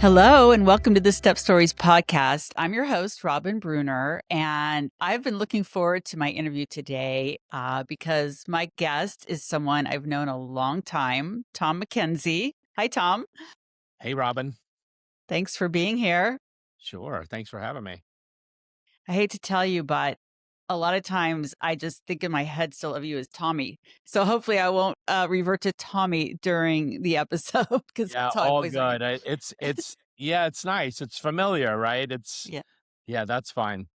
Hello, and welcome to the Step Stories podcast. I'm your host, Robin Breuner, and I've been looking forward to my interview today because my guest is someone I've known a long time, Tom McKenzie. Hi, Tom. Hey, Robin. Thanks for being here. Sure. Thanks for having me. I hate to tell you, but a lot of times I just think in my head still of you as Tommy. So hopefully I won't revert to Tommy during the episode because Yeah, that's how I all always know you. good. It's nice. It's familiar, right? Yeah. Yeah, that's fine.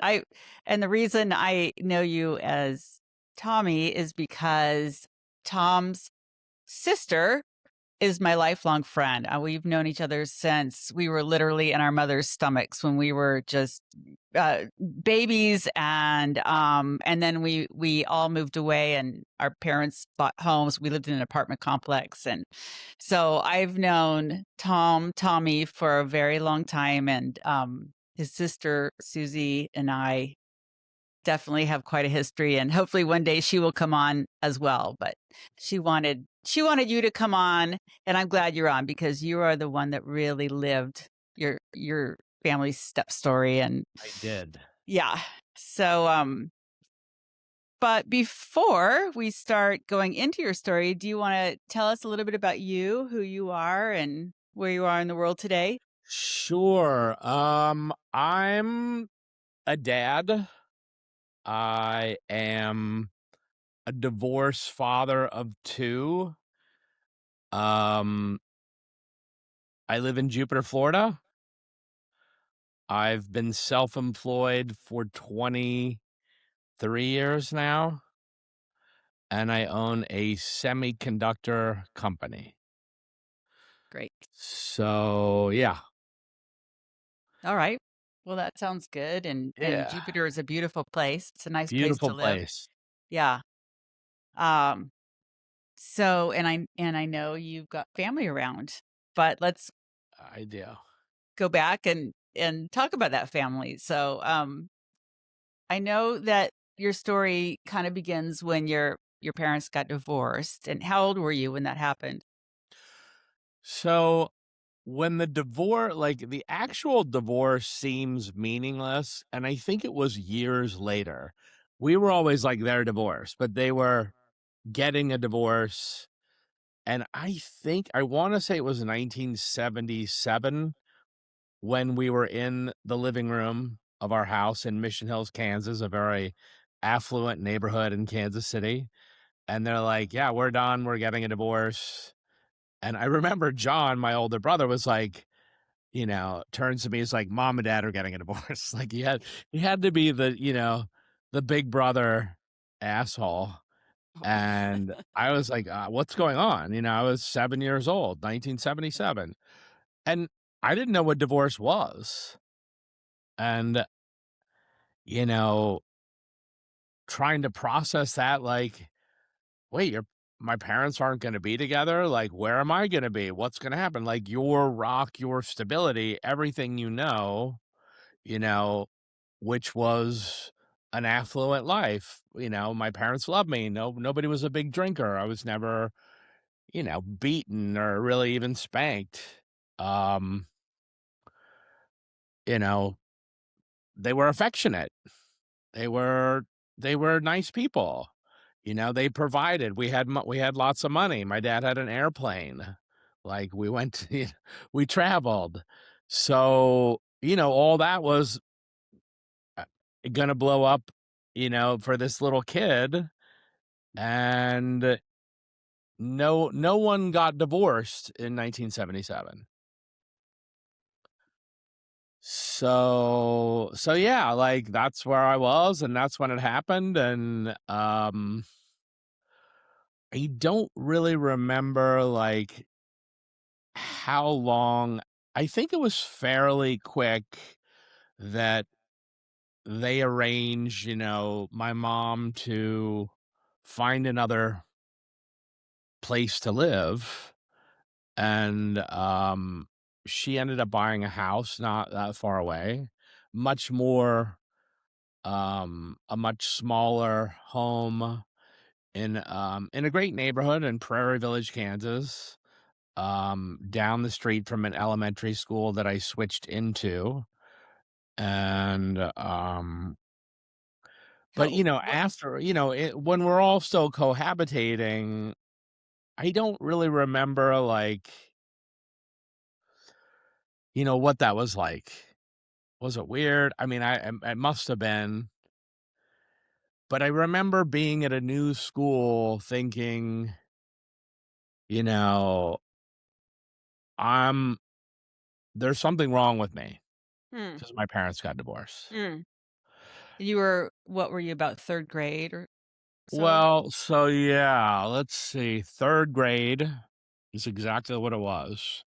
And the reason I know you as Tommy is because Tom's sister is my lifelong friend. We've known each other since we were literally in our mother's stomachs when we were just babies, and then we all moved away, and our parents bought homes. We lived in an apartment complex, and so I've known Tommy for a very long time, and his sister Susie and I definitely have quite a history, and hopefully one day she will come on as well. But she wanted you to come on, and I'm glad you're on because you are the one that really lived your family's step story. And I did. yeah. So but before we start going into your story, do you want to tell us a little bit about you, who you are, and where you are in the world today? Sure. I'm a dad. I am a divorced father of two. Um, I live in Jupiter, Florida. I've been self-employed for 23 years now, and I own a semiconductor company. Great. So, yeah. All right. Well, that sounds good. And Yeah. Jupiter is a beautiful place. It's a nice place Beautiful to live. place. Yeah. Um, so and I know you've got family around, but let's I do. go back and talk about that family. So I know that your story kind of begins when your parents got divorced. And how old were you when that happened? So when the actual divorce seems meaningless, and I think it was years later. We were always like they're divorced, but they were getting a divorce. And I want to say it was 1977 when we were in the living room of our house in Mission Hills, Kansas, a very affluent neighborhood in Kansas City. And they're like, yeah, we're done. We're getting a divorce. And I remember John, my older brother, was like, turns to me, he's like, mom and dad are getting a divorce. Like he had to be the big brother asshole. And I was like, what's going on? I was 7 years old, 1977. And I didn't know what divorce was. And, you know, trying to process that, like, wait, my parents aren't going to be together. Like, where am I going to be? What's going to happen? Like, your rock, your stability, everything you know, which was an affluent life. My parents loved me. Nobody was a big drinker. I was never, beaten or really even spanked. Um, you know, they were affectionate. They were they were nice people. They provided. We had lots of money. My dad had an airplane. Like we went we traveled. So, all that was uh, gonna blow up, for this little kid, and no one got divorced in 1977. So yeah, like that's where I was, and that's when it happened. And I don't really remember like how long. I think it was fairly quick that they arranged, my mom to find another place to live. And she ended up buying a house not that far away, much more a much smaller home in a great neighborhood in Prairie Village, Kansas. down the street from an elementary school that I switched into, and, but, How what after, when we're all still cohabitating, I don't really remember, like, what that was like. Was it weird? I mean, it must have been, but I remember being at a new school thinking, you know, I'm there's something wrong with me Hmm, because my parents got divorced. mm. You were what were you, about 3rd grade or so? Well, so yeah, let's see. 3rd grade is exactly what it was.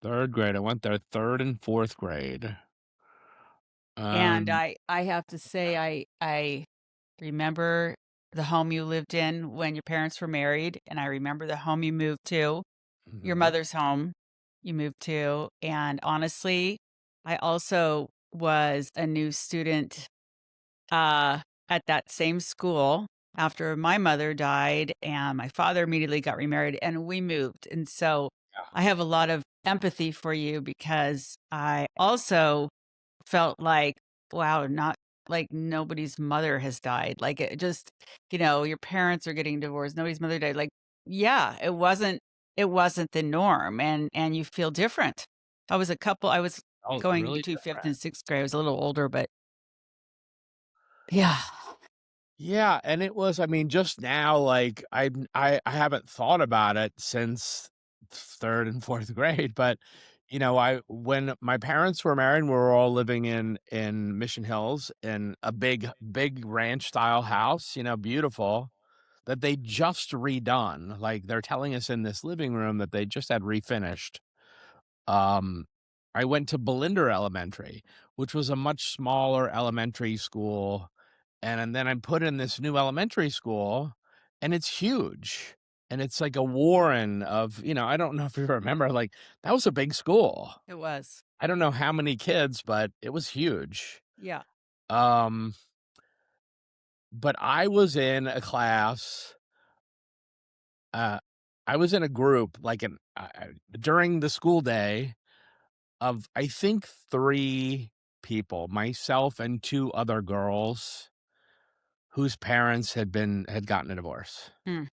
3rd grade. I went there 3rd and 4th grade. And Um, I have to say I remember the home you lived in when your parents were married, and I remember the home you moved to, your mhm. mother's home you moved to, and honestly, I also was a new student, at that same school after my mother died, and my father immediately got remarried, and we moved, and so I have a lot of empathy for you because I also felt like, wow, not like nobody's mother has died. Like it just, your parents are getting divorced, nobody's mother died. Like, yeah, it wasn't the norm and you feel different. I was Oh, going really between 5th different. and 6th grade. I was a little older, but yeah. Yeah, and it was, I mean, just now, like, I haven't thought about it since 3rd and 4th grade, but, I when my parents were married, we were all living in Mission Hills in a big ranch style house, beautiful, that they just redone. Like, they're telling us in this living room that they just had refinished. Um, I went to Belinder Elementary, which was a much smaller elementary school, and then I'm put in this new elementary school, and it's huge, and it's like a warren of, I don't know if you remember, like, that was a big school. It was. I don't know how many kids, but it was huge. Yeah. Um, but I was in a class, uh, I was in a group, like, during the school day of, I think, 3 people, myself and 2 other girls whose parents had gotten a divorce, Mm,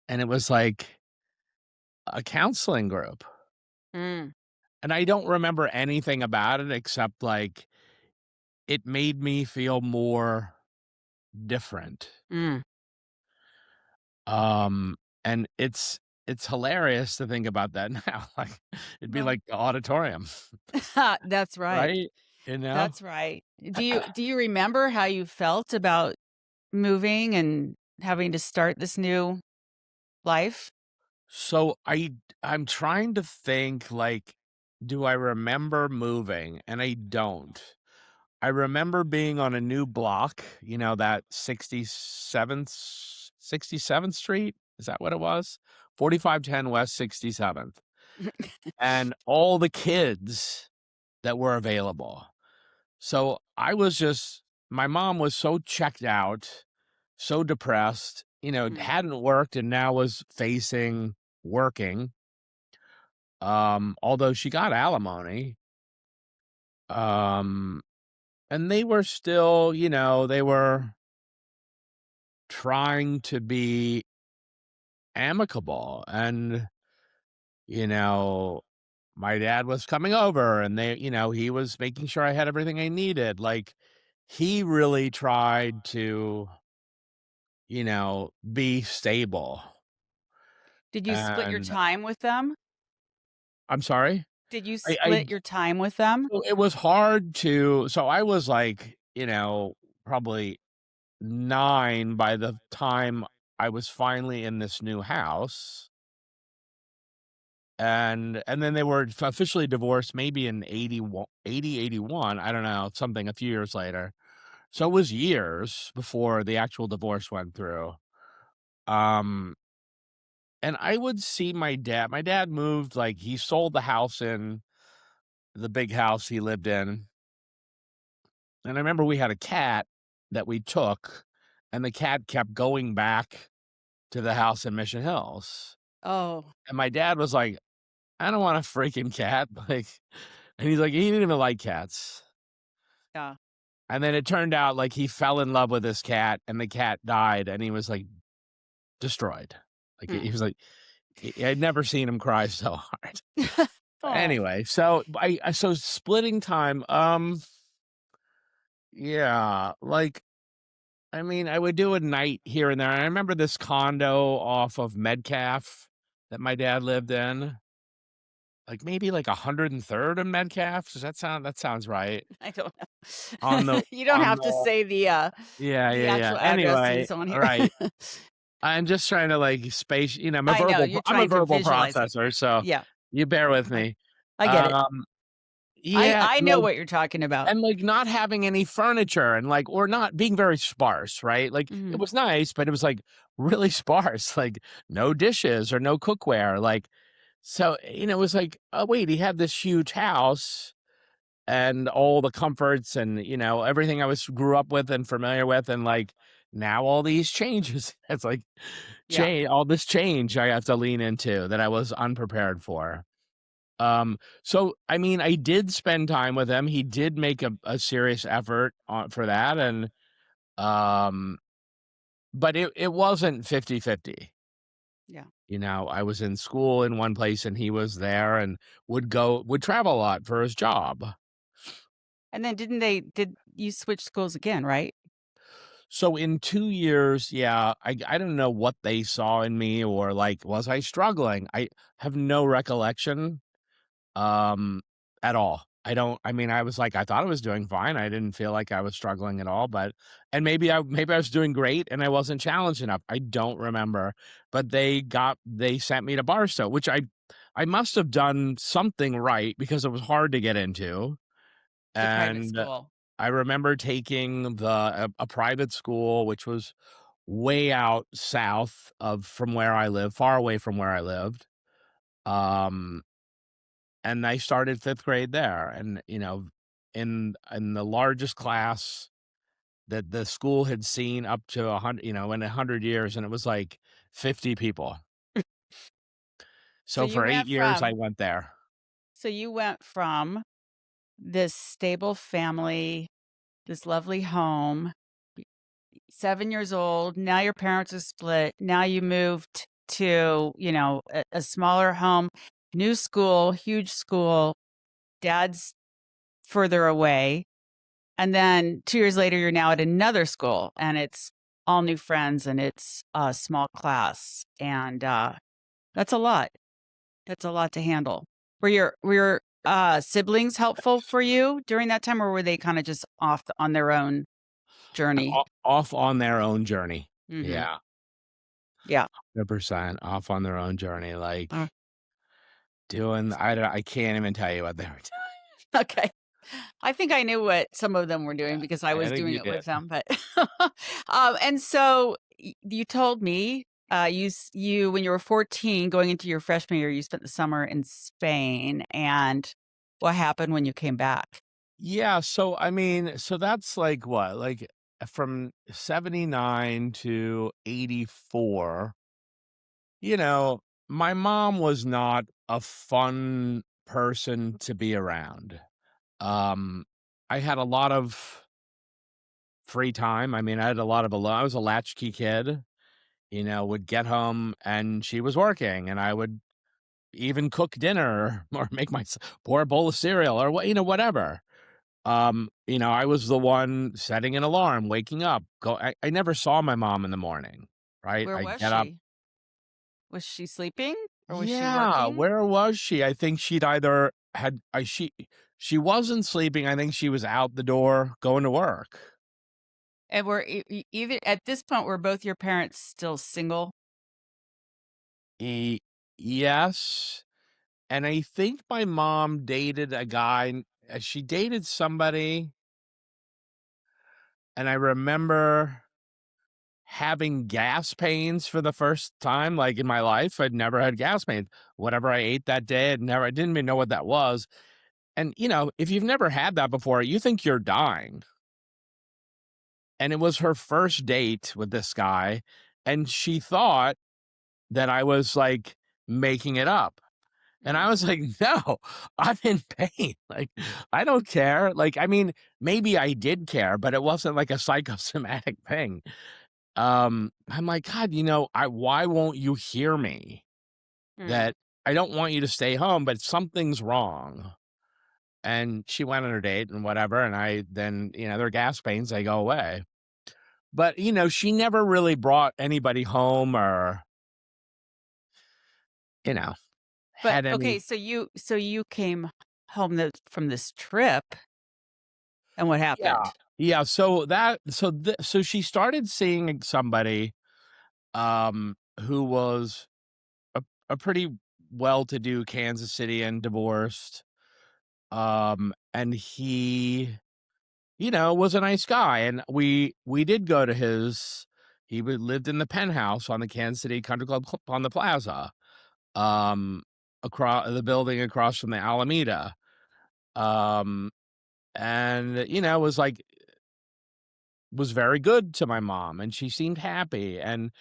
and it was like a counseling group, mm, and I don't remember anything about it except, like, it made me feel more different, mm. um, and it's hilarious to think about that now, like, it'd be Well, like the auditorium, that's right. right? You know? That's right. Do you remember how you felt about moving and having to start this new life? So I'm trying to think, like, do I remember moving? And I don't. I remember being on a new block, that 67th Street? Is that what it was? 4510 West 67th. And all the kids that were available. So I was just my mom was so checked out, so depressed, Mm. hadn't worked and now was facing working. Although she got alimony, um, and they were still, they were trying to be amicable and, you know, my dad was coming over and he was making sure I had everything I needed. Like he really tried to, be stable. Did you split your And time with them? I'm sorry? Did you I split your time with them? so it was hard to so I was like, probably 9 by the time I was finally in this new house, and then they were officially divorced maybe in 81, 80, 81. I don't know, something a few years later. So it was years before the actual divorce went through. Um, and I would see my dad moved, like, he sold the house in the big house he lived in, and I remember we had a cat that we took, and the cat kept going back to the house in Mission Hills. Oh, And my dad was like, "I don't want a freaking cat." Like, and he's like, he didn't even like cats. yeah. And then it turned out like he fell in love with this cat and the cat died and he was like destroyed. Like Mm. he was like, I'd never seen him cry so hard. Oh, Anyway, so so splitting time, yeah, like, I mean, I would do a night here and there. I remember this condo off of Metcalf that my dad lived in, like maybe like 103rd and Metcalf. Does that sounds right? I don't On know. the You don't on have to the say Yeah, the yeah, yeah. actual Anyway, addresses on here. right. I'm just trying to like space, I know, you're I'm a trying to verbal visualize it. processor, so Yeah, you bear with I me. I get it. Um, I yeah, I know what you're talking about. and like not having any furniture and like or not being very sparse, right? Like it Mhm. was nice, but it was like really sparse, like no dishes or no cookware. Like so, it was like, oh wait, he had this huge house and all the comforts and everything I was grew up with and familiar with, and like now all these changes. It's like Yeah, all this change I have to lean into that I was unprepared for. So I mean, I did spend time with him. He did make a serious effort for that, and um, but it wasn't 50-50. yeah. I was in school in one place and he was there and would travel a lot for his job. And then did you switch schools again, right? So in 2 years, yeah, I don't know what they saw in me or like was I struggling? I have no recollection um at all. I mean I was like I thought I was doing fine. I didn't feel like I was struggling at all, but and maybe I was doing great and I wasn't challenged enough. I don't remember. But they sent me to Barstow, which I must have done something right because it was hard to get into. It's a private And school. I remember taking a private school, which was way out south of from where I live, far away from where I lived. Um, and I started 5th grade there, and in the largest class that the school had seen up to 100, in 100 years, and it was like 50 people. So So you for went 8 years, I from went there. so you went from this stable family, this lovely home, 7 years old, now your parents are split, now you moved to, a smaller home, new school, huge school, dad's further away, and then 2 years later, you're now at another school, and it's all new friends, and it's a small class, and, that's a lot. That's a lot to handle. Were your siblings helpful for you during that time, or were they kinda just off on their own journey? Off on their own journey. Mhm. Yeah, Yeah. 100% off on their own journey. Uh, Like doing, I can't even tell you what they were doing. okay. I think I knew what some of them were doing because I I was think doing you it did. with them, but and so you told me you when you were 14 going into your freshman year, you spent the summer in Spain, and what happened when you came back? Yeah, so I mean, so that's like what? Like from 79 to 84, you know, my mom was not a fun person to be around. Um I had a lot of free time. I mean, I had a lot of alone. I was a latchkey kid, would get home and she was working and I would even cook dinner or make my pour a bowl of cereal or what, whatever. I was the one setting an alarm, waking up. I never saw my mom in the morning, right? Where I was get up. she? Was she sleeping or was she Yeah, working? where was she? I think she'd either had I she wasn't sleeping. I think she was out the door going to work. And were either at this point were both your parents still single? E- yes, and I think my mom dated a guy. She dated somebody, and I remember having gas pains for the first time, like, in my life. I'd never had gas pains. Whatever I ate that day, I didn't even know what that was, and, if you've never had that before, you think you're dying, and it was her first date with this guy, and she thought that I was, like, making it up. And I Mm. was like, "No, I'm in pain. Like, I don't care." Like, I mean, maybe I did care, but it wasn't like a psychosomatic thing. I'm like, "God, why won't you hear me? Mm. That I don't want you to stay home, but something's wrong." And she went on her date and whatever, and I then, their gas pains, they go away. But, she never really brought anybody home or, you know, But, had any. okay, so you came home from this trip, and what Yeah. happened? Yeah, so she started seeing somebody, who was a pretty well-to-do Kansas City and divorced, and he, was a nice guy, and we did go to lived in the penthouse on the Kansas City Country Club on the plaza, um, across the building across from the Alameda, um, and, was very good to my mom, and she seemed happy, and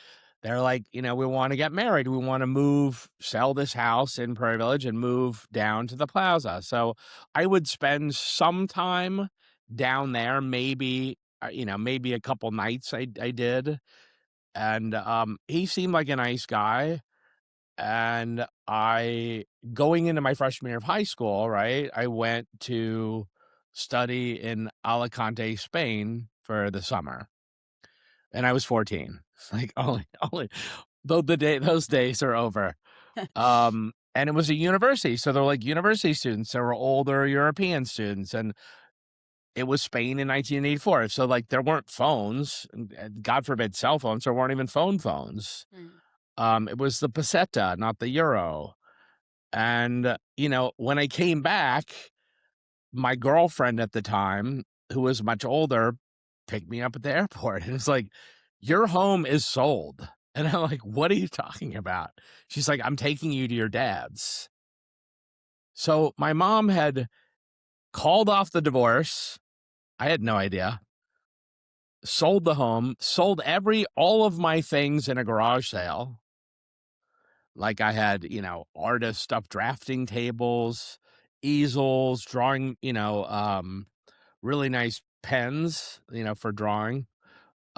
they're like, "We wanna get married, we wanna sell this house in Prairie Village and move down to the plaza." So, I would spend some time down there, maybe a couple nights I did, and, he seemed like a nice guy, and going into my freshman year of high school, right, I went to study in Alicante, Spain for the summer. And I was 14. Like, only though those days are over. And it was a university, so they're like university students. There were older European students, and it was Spain in 1984. So, like, there weren't phones, and God forbid cell phones. There weren't even phones. Mm. It was the peseta, not the euro. And, when I came back, my girlfriend at the time, who was much older, picked me up at the airport, and it's like, "Your home is sold." And I'm like, "What are you talking about?" She's like, "I'm taking you to your dad's." So my mom had called off the divorce. I had no idea. Sold the home, sold all of my things in a garage sale. Like, I had, artist stuff, drafting tables, easels, drawing, really nice pens, for drawing,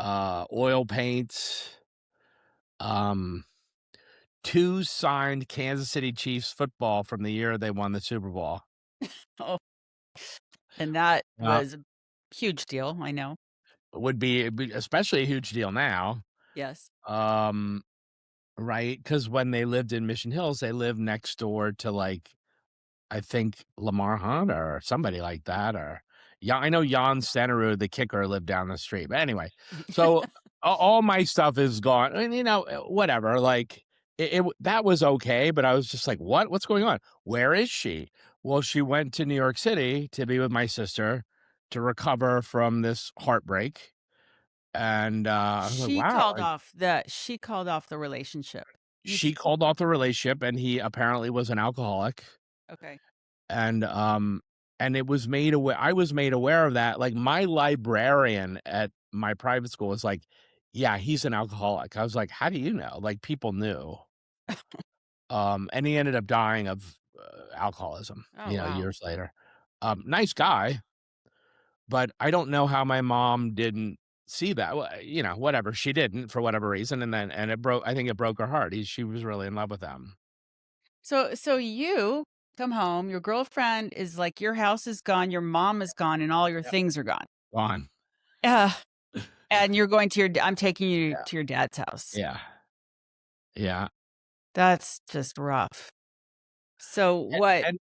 oil paints, um, 2 signed Kansas City Chiefs football from the year they won the Super Bowl. Oh, and that Uh, was a huge deal, I know. it'd be especially a huge deal now, Yes. um, right? Because when they lived in Mission Hills, they lived next door to, like, I think Lamar Hunt or somebody like that, or yeah, I know Jan Stenerud, the kicker, lived down the street. But anyway, so all my stuff is gone, and whatever. Like, that was okay, but I was just like, what? What's going on? Where is she? Well, she went to New York City to be with my sister to recover from this heartbreak, and I was like, wow. Like, She called off the relationship. You she s called off the relationship, and he apparently was an alcoholic. Okay. And, it was made aware I was made aware of that, like, my librarian at my private school was like, "Yeah, he's an alcoholic." I was like, "How do you know?" Like, people knew. And he ended up dying of, alcoholism, Oh, wow. years later. Nice guy, but I don't know how my mom didn't see that. Well, whatever, she didn't for whatever reason, and I think it broke her heart. She was really in love with him. So you come home, your girlfriend is like, your house is gone, your mom is gone, and all your Yep. things are gone. Gone. Yeah, and you're going to I'm taking you Yeah. to your dad's house. Yeah. Yeah. That's just rough. So what And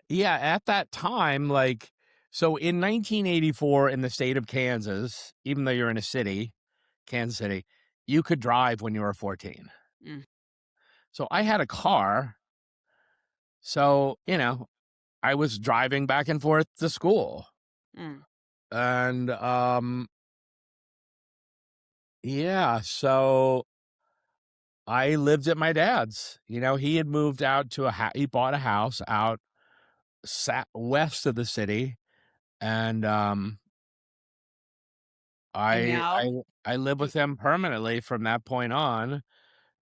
yeah, at that time, like, so in 1984 in the state of Kansas, even though you're in a city, Kansas City, you could drive when you were 14. Mm. So I had a car. So, I was driving back and forth to school. Mm. And yeah, so I lived at my dad's. He had moved out to he bought a house out west of the city, and And I now I I live do with him permanently from that point on,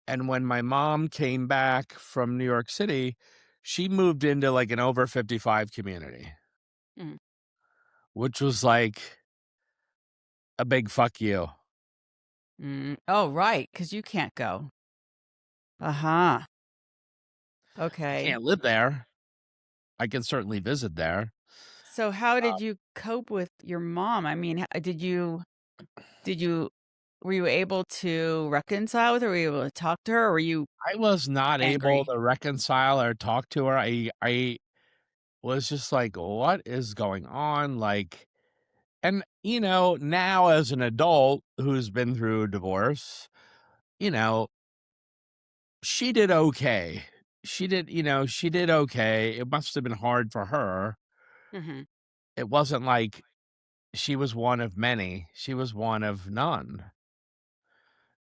And when my mom came back from New York City, she moved into like an over 55 community, Mm. which was like a big fuck you. Mm. Oh, right, because you can't go. Uh-huh. I Okay. can't live there. I can certainly visit there. So how did you cope with your mom? I mean, did you were you able to reconcile with her? Were you able to talk to her, or were you I was not able angry? to reconcile or talk to her. I was just like, "What is going on?" Like, and, now as an adult who's been through a divorce, you know, she did okay. She did okay. It must have been hard for her. Mhm. It wasn't like she was one of many. She was one of none.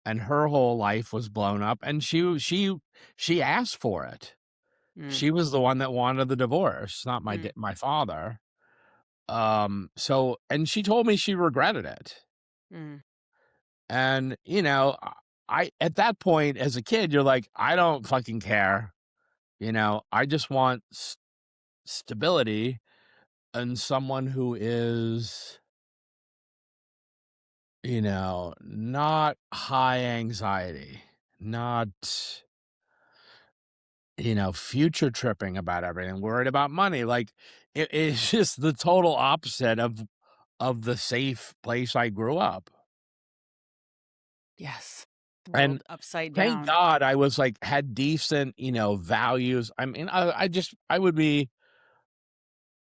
And her whole life was blown up, and she asked for it. Mm. She was the one that wanted the divorce, not Mm. my father. So and she told me she regretted it. Mm. And, I at that point as a kid, you're like, "I don't fucking care." I just want stability and someone who is, not high anxiety, not, future tripping about everything, worried about money. Like it's just the total opposite of the safe place I grew up. Yes. The And world upside thank down. God I was like had decent, values. I mean, I would be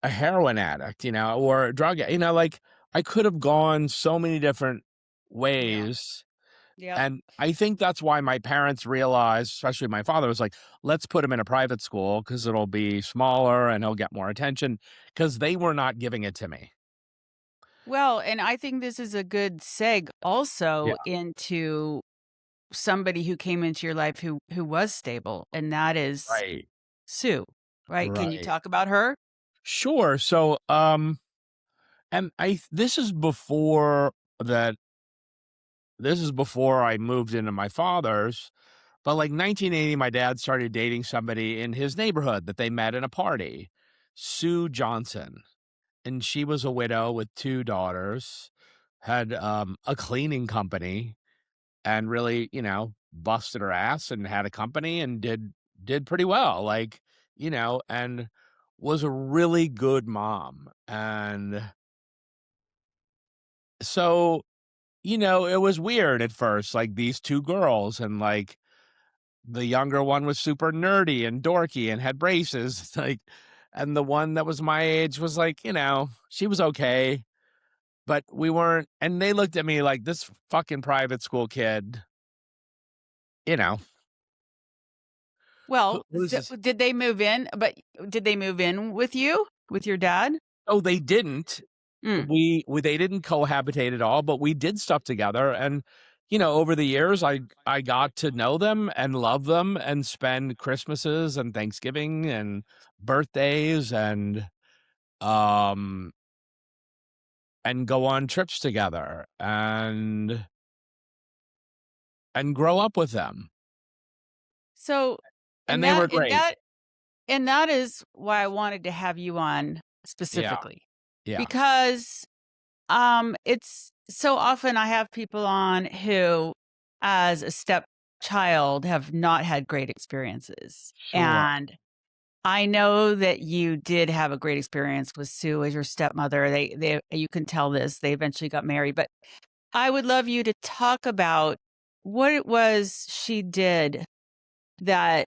a heroin addict, or a drug, like I could have gone so many different Yeah. ways. Yep. And I think that's why my parents realized, especially my father, was like, let's put him in a private school because it'll be smaller and he'll get more attention because they were not giving it to me. Well, and I think this is a good seg Yeah. also into somebody who came into your life who was stable, and that is Right. Sue, right? Can you Right. talk about her? Sure. So, and this is that, this is before I moved into my father's, but like 1980, my dad started dating somebody in his neighborhood that they met in a party, Sue Johnson. And she was a widow with 2 daughters, had, a cleaning company, and really, busted her ass and had a company and did pretty well, like, and was a really good mom. And so, it was weird at first, like, these 2 girls, and, like, the younger one was super nerdy and dorky and had braces, like, and the one that was my age was like, she was okay. But we weren't, and they looked at me like, "This fucking private school kid, you know, Well, who's so this?" did they move in with you? With your dad? Oh, they didn't. Mm. We they didn't cohabitate at all, but we did stuff together, and, over the years, I got to know them and love them and spend Christmases and Thanksgiving and birthdays um, and go on trips together and grow up with them, So, and they were great. and that is why I wanted to have you on Yeah, specifically, yeah, because, it's so often I have people on who, as a stepchild, have not had great experiences, sure. and I know that you did have a great experience with Sue as your stepmother. They you can tell this, they eventually got married, but I would love you to talk about what it was she did that,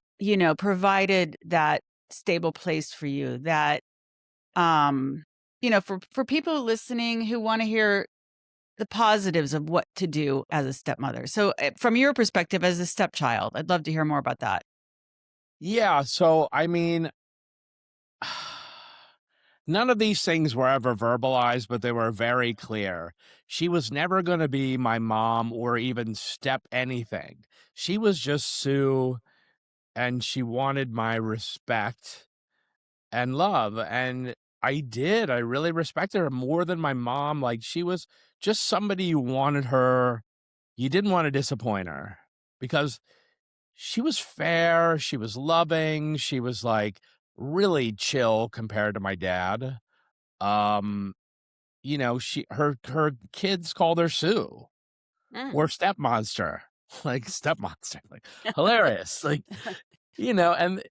provided that stable place for you that, um, for people listening who wanna hear the positives of what to do as a stepmother. So, from your perspective as a stepchild, I'd love to hear more about that. Yeah, so, I mean, none of these things were ever verbalized, but they were very clear. She was never gonna be my mom or even step anything. She was just Sue, and she wanted my respect and love, and I did. I really respected her more than my mom. Like, she was just somebody you didn't wanna disappoint her because she was fair, she was loving, she was, like, really chill compared to my dad. Um, her kids called her Sue Mm. or Step Monster, like, Step Monster, like, hilarious, like, and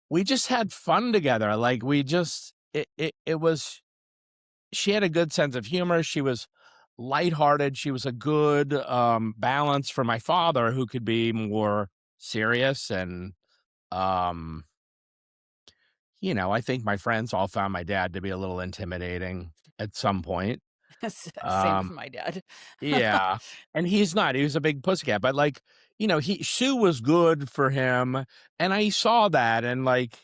we just had fun together, like, we just it was she had a good sense of humor, she was lighthearted, she was a good, balance for my father who could be more serious and, um, I think my friends all found my dad to be a little intimidating at some point. Same with Um, my dad. yeah, and he's not, he was a big pussycat, but, like, he Sue was good for him, and I saw that, and, like,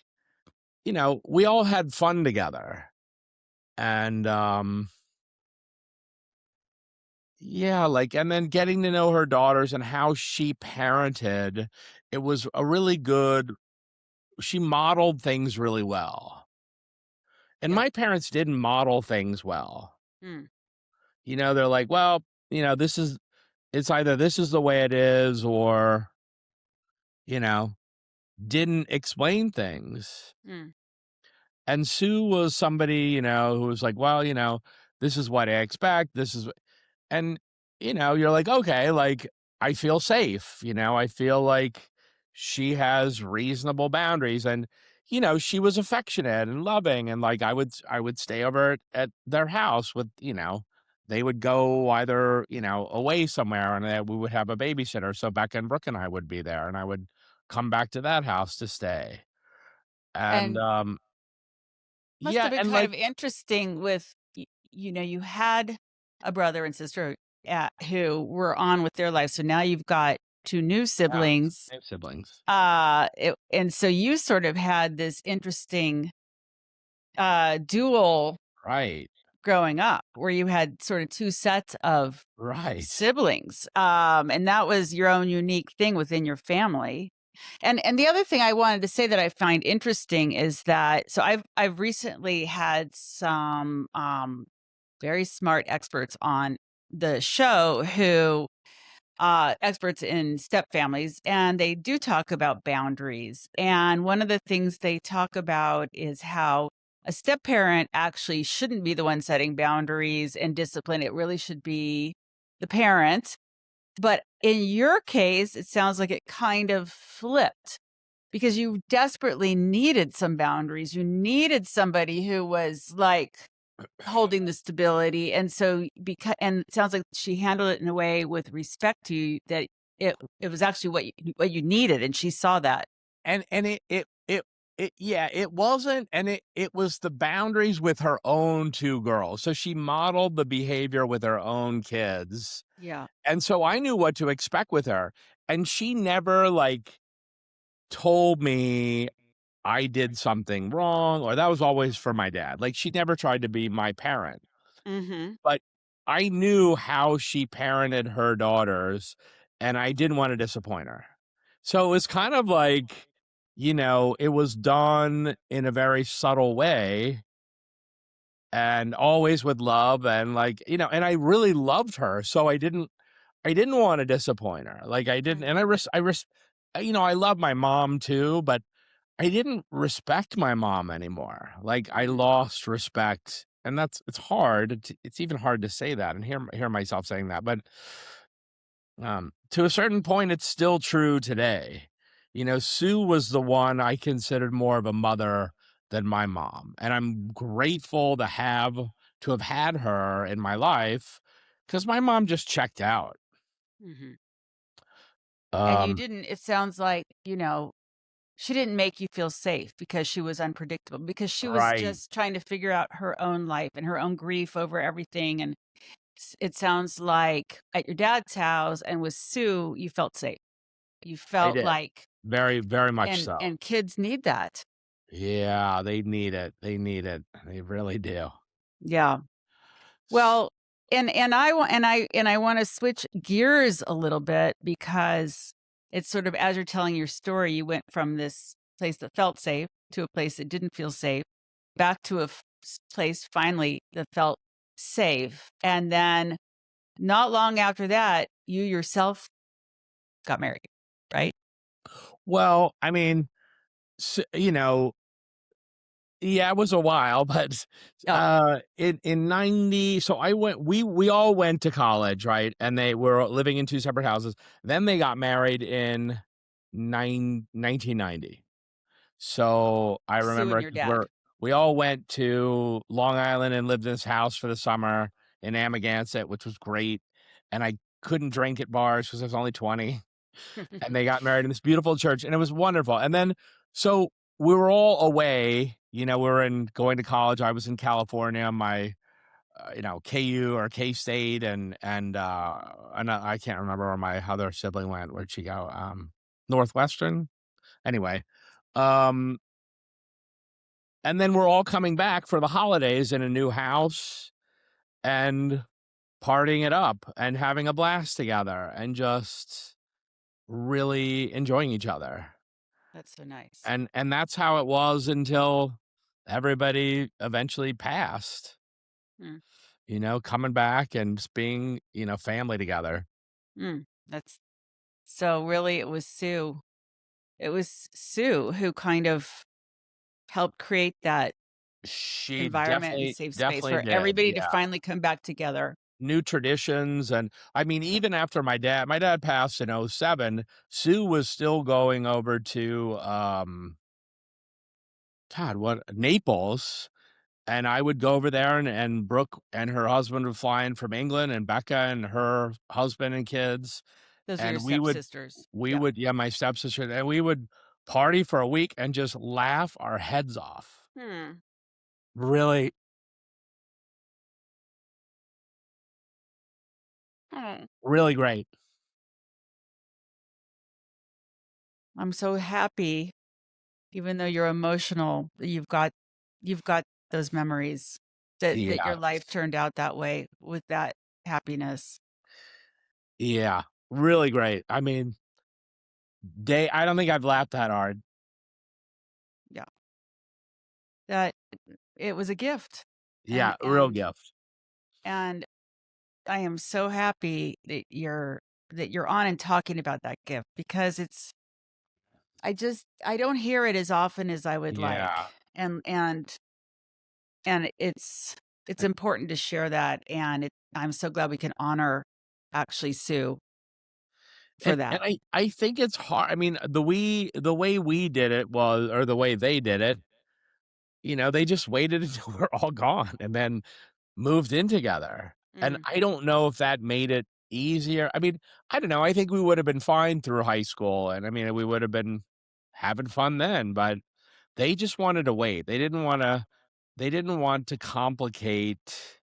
we all had fun together, and, yeah, like, and then getting to know her daughters and how she parented, it was a really good she modeled things really well, and Yeah. my parents didn't model things well. Mm. They're like, "Well, it's either this is the way it is or, you know, didn't explain things." Mm. And Sue was somebody, who was like, "Well, this is what I expect. This is," and, you're like, "Okay, like, I feel safe," I feel like she has reasonable boundaries, and, she was affectionate and loving, and, like, I would stay over at their house with, they would go either, away somewhere, and we would have a babysitter, so Becca and Brooke and I would be there, and I would come back to that house to stay, and, And must yeah, have been and, kind like, of interesting with you had a brother and sister who were on with their lives. So now you've got two new yeah, siblings. I have siblings. And so you sort of had this interesting dual Right, growing up where you had sort of two sets of right. siblings. And that was your own unique thing within your family. And the other thing I wanted to say that I find interesting is that so I've recently had some very smart experts on the show who experts in step families, and they do talk about boundaries. And one of the things they talk about is how a step parent actually shouldn't be the one setting boundaries and discipline. It really should be the parent. But in your case, it sounds like it kind of flipped because you desperately needed some boundaries. You needed somebody who was like holding the stability, and so because and it sounds like she handled it in a way with respect to you that it was actually what you needed, and she saw that. And yeah, it wasn't, and it was the boundaries with her own 2 girls, so she modeled the behavior with her own kids, Yeah. and so I knew what to expect with her, and she never, like, told me I did something wrong, or that was always for my dad, like, she never tried to be my parent, Mhm. but I knew how she parented her daughters, and I didn't wanna disappoint her. So it was kind of like, it was done in a very subtle way and always with love and, like, and I really loved her, so I didn't wanna disappoint her. Like, I didn't, Mm. and I love my mom too, but I didn't respect my mom anymore. Like, I Mm. lost respect, and it's hard. It's even hard to say that and hear myself saying that, but, to a certain point, it's still true today. Sue was the one I considered more of a mother than my mom, and I'm grateful to have had her in my life because my mom just checked out. Mhm. And you Um, didn't it sounds like, she didn't make you feel safe because she was unpredictable, because she was right. just trying to figure out her own life and her own grief over everything, and it sounds like at your dad's house and with Sue, you felt safe. You I felt did. like Very, very much and so. and kids need that. Yeah, they need it. They need it. They really do. Yeah. S Well, and I wanna switch gears a little bit because it's sort of as you're telling your story, you went from this place that felt safe to a place that didn't feel safe, back to a place finally that felt safe, and then not long after that, you yourself got married, right? Well, I mean, you know, yeah, it was a while, but, Oh, in 90, so I went we all went to college, right? And they were living in 2 separate houses. Then they got married in 1990. So, I Sue and remember your 'cause dad. we all went to Long Island and lived in this house for the summer in Amagansett, which was great, and I couldn't drink at bars because I was only 20. And they got married in this beautiful church, and it was wonderful. And then, so we were all away. We were in going to college. I was in California, my KU or K State, and I can't remember where my other sibling went. Where'd she go? Northwestern. Anyway, um, and then we're all coming back for the holidays in a new house and partying it up and having a blast together and just really enjoying each other. That's so nice. And that's how it was until everybody eventually passed, Mm, coming back and just being, family together. that's so really it was Sue. It was Sue who kind of helped create that She environment and definitely safe space definitely for did, everybody to yeah. finally come back together. New traditions, and I mean, even after my dad passed in '07, Sue was still going over to, God, what Naples. And I would go over there, and Brooke and her husband would fly in from England, and Becca and her husband and kids, Those are your and we would stepsisters. we Yeah. would yeah, my stepsister, and we would party for a week and just laugh our heads off. Hmm. Really, Oh, really great. I'm so happy, even though you're emotional, that you've got those memories, that your Yeah, life turned out that way with that happiness. yeah, really great. I mean, I don't think I've laughed that hard. Yeah. That it was a gift. And Yeah, real and gift. and I am so happy that you're on and talking about that gift because I don't hear it as often as I would like. Yeah. And it's important to share that, and I'm so glad we can honor actually Sue for And that. I think it's hard. I mean, the way we did it was, or the way they did it, they just waited until we're all gone and then moved in together. And Mm, I don't know if that made it easier. I mean, I don't know. I think we would have been fine through high school. And I mean, we would have been having fun then, but they just wanted to wait. They didn't want to complicate,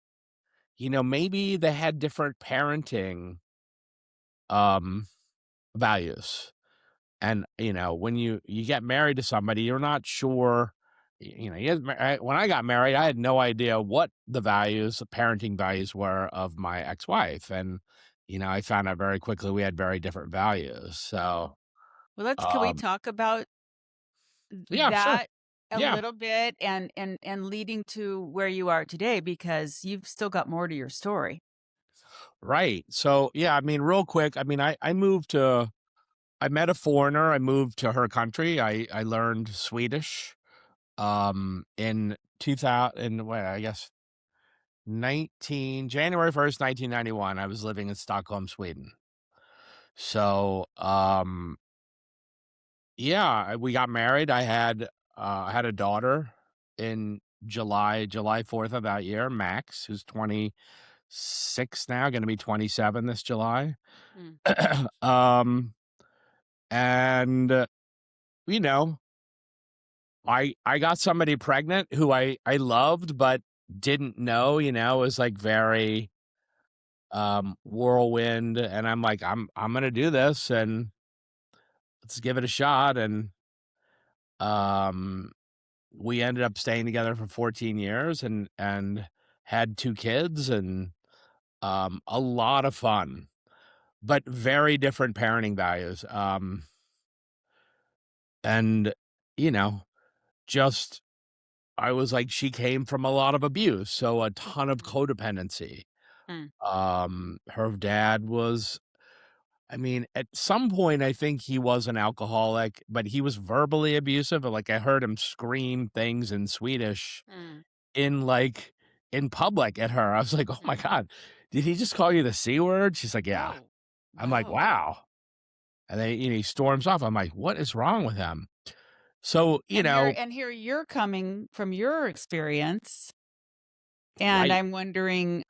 maybe they had different parenting um values. And, when you get married to somebody, you're not sure, when I got married, I had no idea what the parenting values were of my ex-wife, and, I found out very quickly we had very different values, so, well, let's can we um talk about yeah, sure. that a Yeah, little bit and leading to where you are today because you've still got more to your story. right. So, yeah, I mean, real quick, I mean, I met a foreigner, I moved to her country, I learned Swedish, in 2000, well, I guess January 1st, 1991, I was living in Stockholm, Sweden. So, yeah, we got married. I had a daughter in July 4th of that year, Max, who's 26 now, gonna be 27 this July. Mm, Um, and, you know, I got somebody pregnant who I loved but didn't know, it was, like, very whirlwind, and I'm like, I'm gonna do this and let's give it a shot. And um we ended up staying together for 14 years and had 2 kids, and a lot of fun, but very different parenting values. And you know just I was like, she came from a lot of abuse, so a ton of mm, codependency. mm, Her dad was I mean, at some point, I think he was an alcoholic, but he was verbally abusive. Like, I heard him scream things in Swedish Mm. in, like, in public at her. I was like, "Oh my Mhm. god, did he just call you the C word?" She's like, "Yeah." Oh, I'm like, wow. "Wow." And then, he storms off. I'm like, "What is wrong with him?" So, And here you're coming from your experience, and right. I'm wondering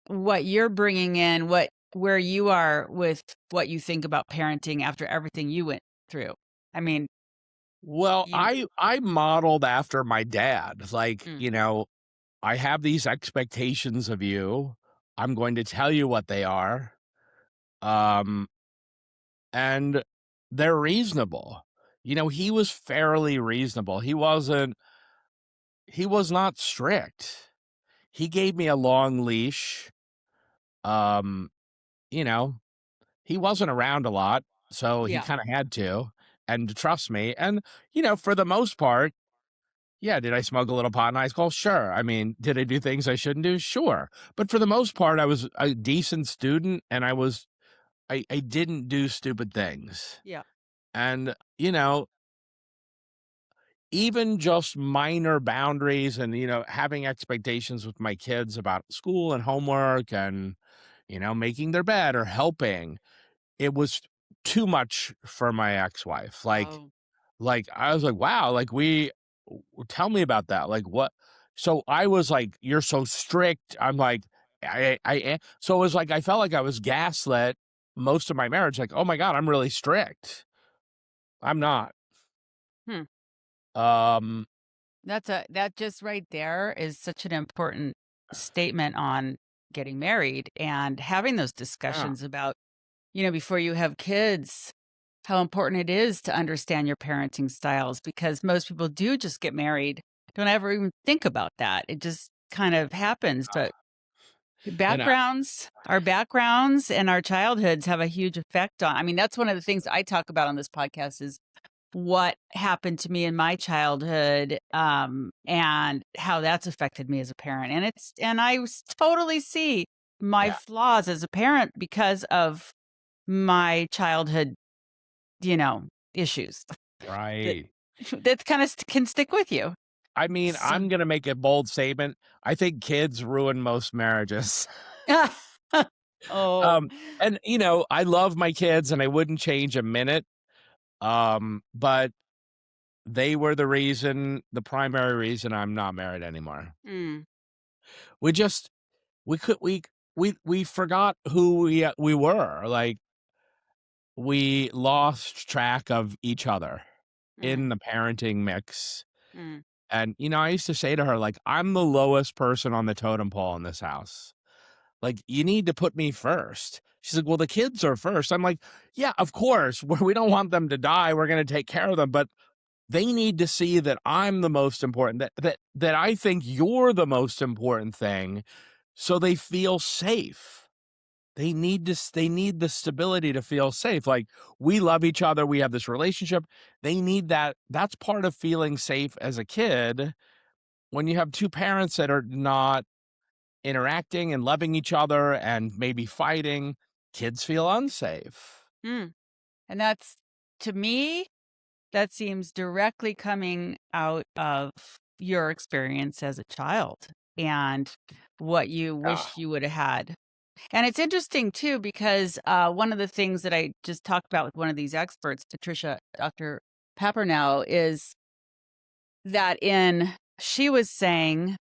what you're bringing in, where you are with what you think about parenting after everything you went through. I mean, Well, you I modeled after my dad. Like, mm, I have these expectations of you. I'm going to tell you what they are. Um, and they're reasonable. He was fairly reasonable. He was not strict. He gave me a long leash. Um, you know, he wasn't around a lot, so he yeah, kind of had to and to trust me. And, for the most part, yeah, did I smoke a little pot in high school? Sure. I mean, did I do things I shouldn't do? Sure. But for the most part, I was a decent student and I didn't do stupid things. yeah. And, even just minor boundaries and, having expectations with my kids about school and homework and, making their bed or helping, it was too much for my ex-wife. Oh, I was like, "Wow," like, tell me about that, like, what so I was like, "You're so strict." I'm like, I am." So it was like I felt like I was gaslit most of my marriage, like, "Oh my god, I'm really strict." I'm not. hmm. Um, That just right there is such an important statement on getting married and having those yeah, discussions about, before you have kids, how important it is to understand your parenting styles because most people do just get married, don't ever even think about that. It just kind of happens. But and our backgrounds and our childhoods have a huge effect on. I mean, that's one of the things I talk about on this podcast is what happened to me in my childhood, and how that's affected me as a parent. And totally see my yeah, flaws as a parent because of my childhood, issues that right. that kind of can stick with you. I mean, So, I'm gonna make a bold statement. I think kids ruin most marriages. oh, Um, and, I love my kids and I wouldn't change a minute, but they were the primary reason I'm not married anymore. mm, We just we could we forgot who we were, like, we lost track of each other mm, in the parenting mix, mm, and, I used to say to her, like, "I'm the lowest person on the totem pole in this house. Like, you need to put me first." She's like, "Well, the kids are first." I'm like, "Yeah, of course, we don't want them to die, we're gonna take care of them, but they need to see that I'm the most important, that I think you're the most important thing, so they feel safe. They need the stability to feel safe. Like, we love each other, we have this relationship. They need that. That's part of feeling safe as a kid when you have two parents that are not interacting and loving each other and maybe fighting, kids feel unsafe. mm. And that's to me, that seems directly coming out of your experience as a child and what you Yeah, wish you would have had. And it's interesting too, because one of the things that I just talked about with one of these experts, Patricia, Dr. Papernow, is that she was saying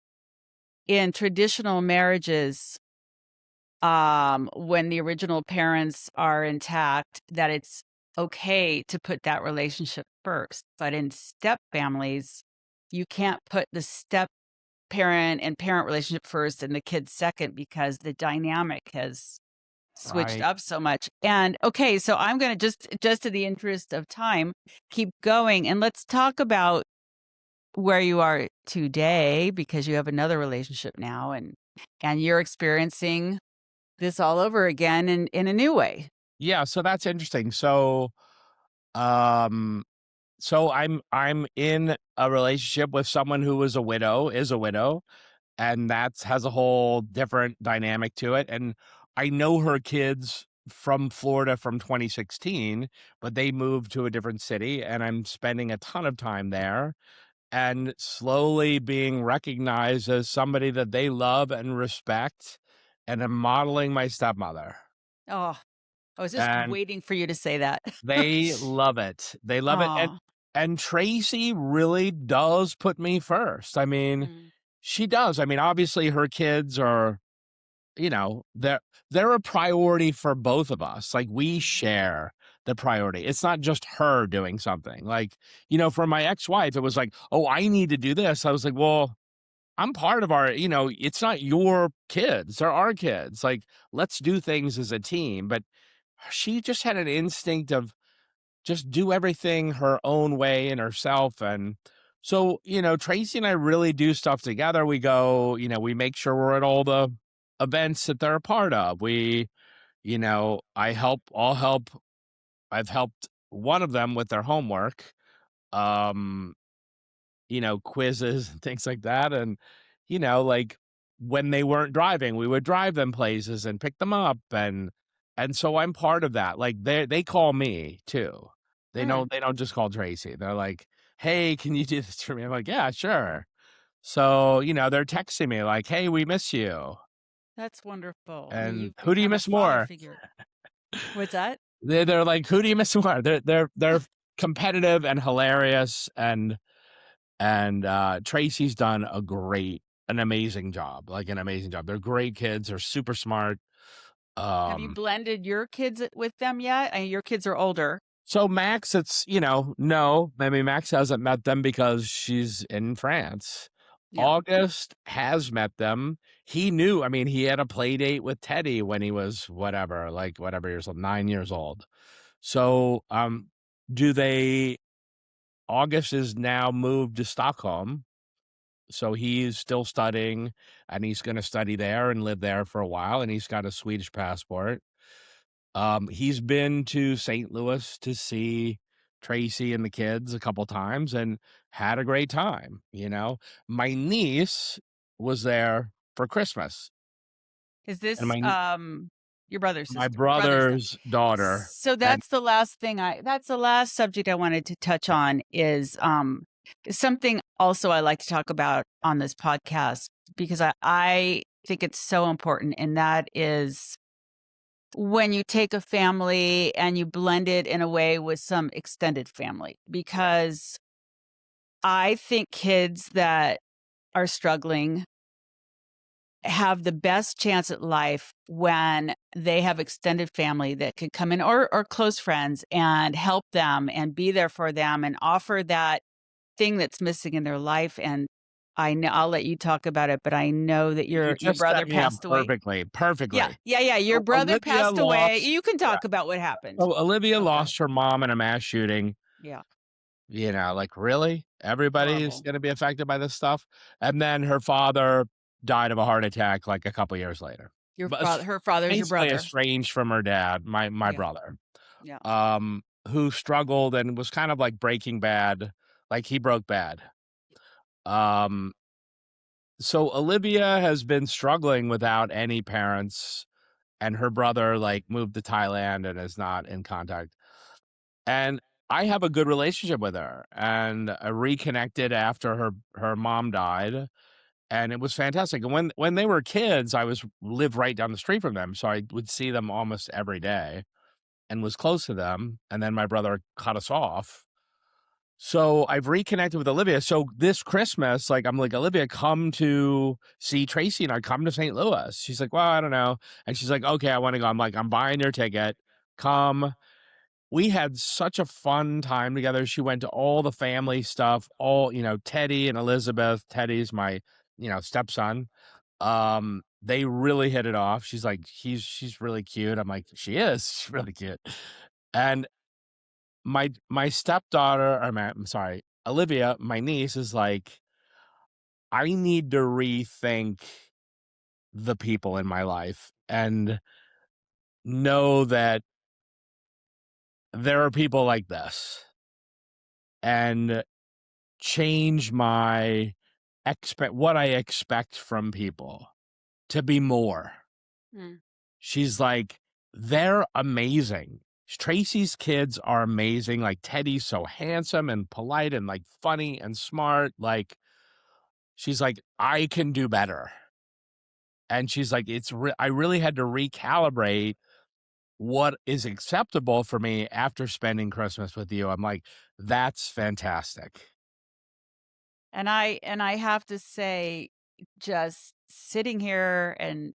in traditional marriages, when the original parents are intact, that it's okay to put that relationship first. But in step families, you can't put the step parent and parent relationship first and the kids second because the dynamic has switched right. up so much. And okay, so I'm going to just in the interest of time, keep going and let's talk about where you are today because you have another relationship now and you're experiencing this all over again in a new way. Yeah, so that's interesting. Um, so I'm in a relationship with someone who is a widow, and that's has a whole different dynamic to it. And I know her kids from Florida from 2016, but they moved to a different city, and I'm spending a ton of time there and slowly being recognized as somebody that they love and respect, and I'm modeling my stepmother. Oh, I was just And waiting for you to say that. they love it. They love it, Oh. and Tracy really does put me first. I mean, Mm. she does. I mean, obviously her kids are, they're a priority for both of us. Like, we Mhm. share the priority. It's not just her doing something. Like, for my ex-wife, it was like, "Oh, I need to do this." I was like, "Well, I'm part of it's not your kids, they're our kids. Like, let's do things as a team." But she just had an instinct of just do everything her own way and herself. And so, Tracy and I really do stuff together. We go, we make sure we're at all the events that they're a part of. I'll help. I've helped one of them with their homework, um, quizzes and things like that. And, like, when they weren't driving, we would drive them places and pick them up. And so I'm part of that. Like, they call me too. Mm, They don't just call Tracy. They're like, "Hey, can you do this for me?" I'm like, "Yeah, sure." So, they're texting me like, "Hey, we miss you." that's wonderful. I mean, And you've who do you become a miss father more? figure. What's that? They're like, "Who do you miss more?" They're competitive and hilarious. And Tracy's done an amazing job, like an amazing job. They're great kids. They're super smart. Have you Um, blended your kids with them yet? I mean, your kids are older. so Max, no, I mean, Max hasn't met them because she's in France. Yeah. August has met them. He knew, I mean, he had a play date with Teddy when he was whatever years old, 9 years old. So, do they, August is now moved to Stockholm. So he's still studying, and he's going to study there and live there for a while. And he's got a Swedish passport. He's been to St. Louis to see Tracy and the kids a couple times and had a great time. My niece was there for Christmas, Is and this, your my brother's son? brother's daughter. So And that's the last subject I wanted to touch on is something also I like to talk about on this podcast because I think it's so important, and that is when you take a family and you blend it in a way with some extended family. Because I think kids that are struggling have the best chance at life when they have extended family that can come in, or close friends, and help them and be there for them and offer that thing that's missing in their life. And I know I'll let you talk about it, but I know that you your just set brother me up passed away. perfectly, Yeah, perfectly. yeah, yeah. Your So brother Olivia passed away. lost. You can Yeah. talk about what happened. So Olivia Okay. lost her mom in a mass shooting. Yeah. Like, really? Everybody's Horrible. gonna be affected by this stuff? And then her father died of a heart attack, like, a couple years later. But Her father's your basically brother. estranged from her dad, my Yeah. brother, Yeah. who struggled and was kind of like Breaking Bad, like, he broke bad. Um, so Olivia has been struggling without any parents, and her brother, like, moved to Thailand and is not in contact. And I have a good relationship with her, and I reconnected after her mom died, and it was fantastic. And when they were kids, I was lived right down the street from them, so I would see them almost every day and was close to them. And then my brother cut us off. So I've reconnected with Olivia. So this Christmas, like, I'm like, "Olivia, come to see Tracy and I, come to St. Louis." She's like, "Well, I don't know." And she's like, "Okay, I want to go." I'm like, "I'm buying your ticket. Come." We had such a fun time together. She went to all the family stuff, Teddy and Elizabeth. Teddy's my, stepson. They really hit it off. She's like, she's really cute. I'm like, she is. She's really cute. And my stepdaughter, I'm sorry, Olivia, my niece, is like, I need to rethink the people in my life and know that there are people like this, and change my what I expect from people to be more. Mm. She's like, They're amazing. Tracy's kids are amazing. Like Teddy's so handsome and polite and like funny and smart. Like she's like, I can do better. And she's like, I really had to recalibrate what is acceptable for me after spending Christmas with you. I'm like, that's fantastic. And I have to say, just sitting here and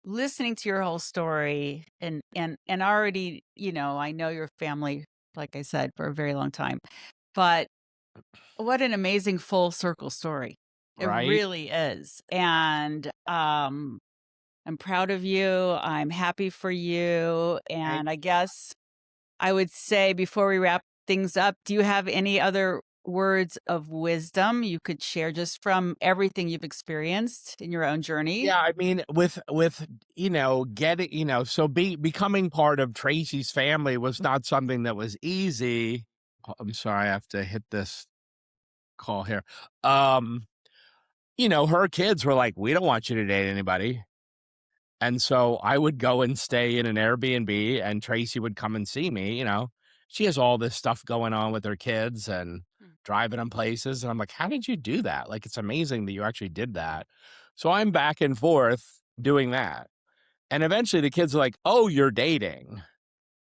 listening to your whole story and already, I know your family, like I said, for a very long time. But what an amazing full circle story. It Right? really is. And I'm proud of you. I'm happy for you. Thank And I guess I would say before we wrap things up, do you have any other words of wisdom you could share just from everything you've experienced in your own journey? Yeah, I mean, with getting so becoming part of Tracy's family was not something that was easy. I'm sorry, I have to hit this call here. Um, her kids were like, "We don't want you to date anybody." And so I would go and stay in an Airbnb and Tracy would come and see me. She has all this stuff going on with her kids and Mm. driving them places. And I'm like, how did you do that? Like, it's amazing that you actually did that. So I'm back and forth doing that. And eventually the kids are like, oh, you're dating.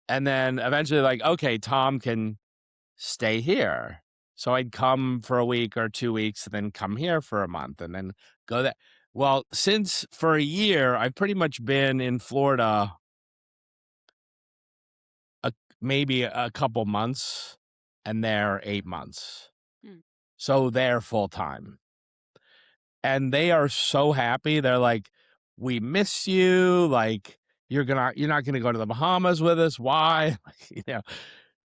And then eventually, like, okay, Tom can stay here. So I'd come for a week or 2 weeks and then come here for a month and then go that. Well, since for a year, I've pretty much been in Florida a, maybe a couple months and there 8 months. Mm. So they're full time. And they are so happy. They're like, we miss you. Like, you're not gonna go to the Bahamas with us. Why?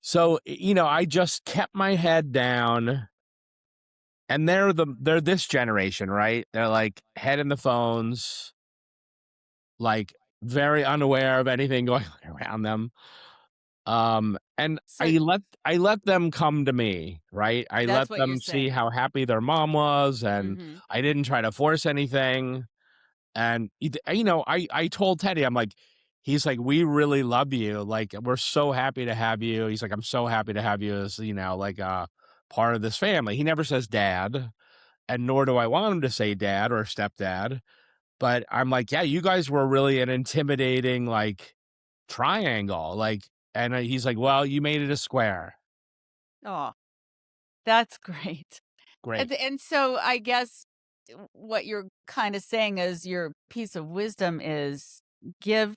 So, I just kept my head down and they're this generation, right? They're like head in the phones, like very unaware of anything going on around them. And So I let them come to me, right? I that's let what you're them see saying. how happy their mom was, and Mhm. I didn't try to force anything. And I told Teddy, I'm like, he's like, we really love you. Like, we're so happy to have you. He's like, I'm so happy to have you as like part of this family. He never says dad, and nor do I want him to say dad or stepdad. But I'm like, yeah, you guys were really an intimidating like triangle, like, and he's like, well, you made it a square. Oh, that's great. Great. And so I guess what you're kind of saying is your piece of wisdom is give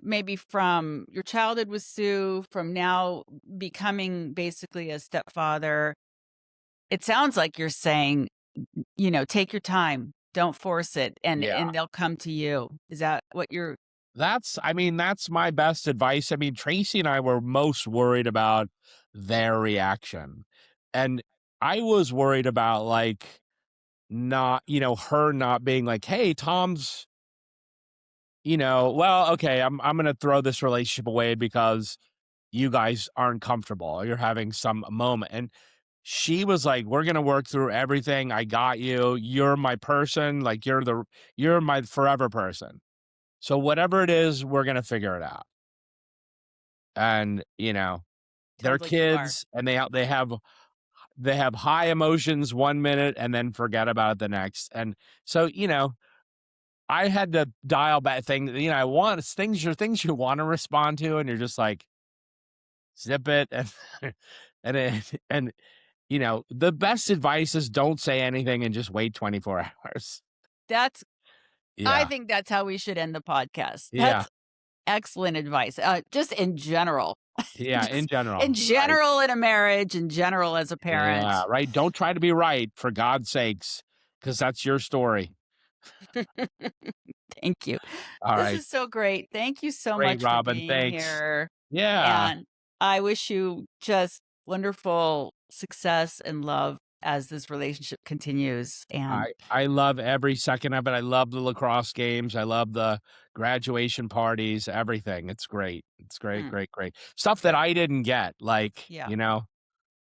maybe from your childhood with Sue, from now becoming basically a stepfather. It sounds like you're saying, take your time, don't force it, Yeah. and they'll come to you. Is that what you're I mean, that's my best advice. I mean, Tracy and I were most worried about their reaction. And I was worried about like not, her not being like, hey, Tom's, well, okay, I'm gonna throw this relationship away because you guys aren't comfortable or you're having some moment. And she was like, we're gonna work through everything. I got you. You're my person. Like you're my forever person. So whatever it is, we're gonna figure it out. And they're sounds like you are. kids and they have high emotions 1 minute and then forget about it the next. And so I had to dial back things. I want things you want to respond to, and you're just like zip it and and the best advice is don't say anything and just wait 24 hours. That's I Yeah, think that's how we should end the podcast. yeah, That's excellent advice. Just in general. yeah. In Just in general, right? general in a marriage, in general as a Yeah, parent. right. Don't try to be right for God's sakes, because that's your story. Thank you. All This right, is so great. Thank you so great, much for Robin. being Thanks. here. Yeah. And I wish you just wonderful success and love as this relationship continues. And I love every second of it. I love the lacrosse games. I love the graduation parties, everything. It's great. It's great, mm, great, great. Stuff that good. I didn't get. Like, Yeah.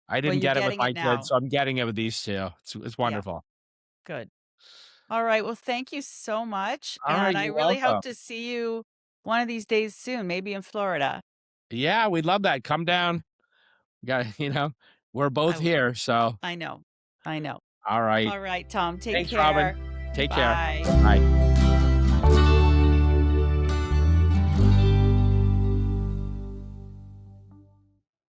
I Well, didn't you're get it with getting it my kids, now. so I'm getting it with these two. It's Yeah. wonderful. Good. All right. Well, thank you so much. All right, And I you're really hope welcome. to see you one of these days soon, maybe in Florida. Yeah, we'd love that. Come down. Got we're I both will. here, so I know. I know. all right. All right, Tom, take Thanks, Robin. care. Take care. Bye. Bye.